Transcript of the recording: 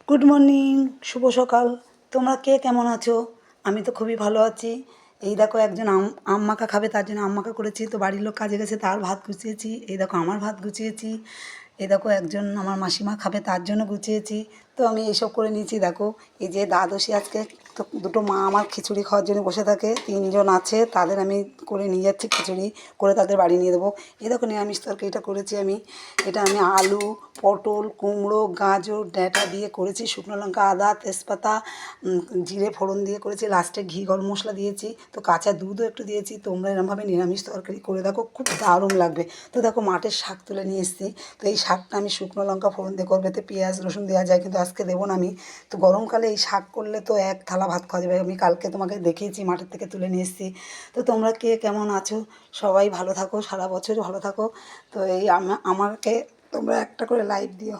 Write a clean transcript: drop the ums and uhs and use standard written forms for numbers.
Good morning, শুভ সকাল। তোমরা কে কেমন আছো? আমি তো খুবই ভালো আছি। এই দেখো, একজন আম মাখা খাবে, তার জন্য আম মাখা করেছি। তো বাড়ির লোক কাজে গেছে, তার ভাত গুছিয়েছি। এই দেখো আমার ভাত গুছিয়েছি। এই দেখো একজন আমার মাসিমা খাবে, তার জন্য গুছিয়েছি। তো আমি এইসব করে নিয়েছি। দেখো এই যে দ্বাদশী আজকে, তো দুটো মা আমার খিচুড়ি খাওয়ার জন্য বসে থাকে, তিনজন আছে, তাদের আমি করে নিয়ে যাচ্ছি খিচুড়ি করে তাদের বাড়ি নিয়ে দেবো। এই দেখো নিরামিষ তরকারিটা করেছি আমি। এটা আমি আলু, পটল, কুমড়ো, গাজর, ডাঁটা দিয়ে করেছি। শুকনো লঙ্কা, আদা, তেজপাতা, জিরে ফোড়ন দিয়ে করেছি। লাস্টে ঘি গরম মশলা দিয়েছি। তো কাঁচা দুধও একটু দিয়েছি। তোমরা এরমভাবে নিরামিষ তরকারি করে দেখো, খুব দারুণ লাগবে। তো দেখো মাঠের শাক তুলে নিয়ে এসেছি। তো এই শাকটা আমি শুকনো লঙ্কা ফোড়ন দিয়ে করবো, এতে পেঁয়াজ রসুন দেওয়া যায়, কিন্তু আজকে দেবো না আমি। তো গরমকালে এই শাক করলে তো এক থালা ভাত খাওয়া যাবে। আমি কালকে তোমাকে দেখিয়েছি, মাঠের থেকে তুলে নিয়ে এসেছি। তো তোমরা কে কেমন আছো? সবাই ভালো থাকো, সারা বছর ভালো থাকো। তো এই আমাকে তোমরা একটা করে লাইক দিও।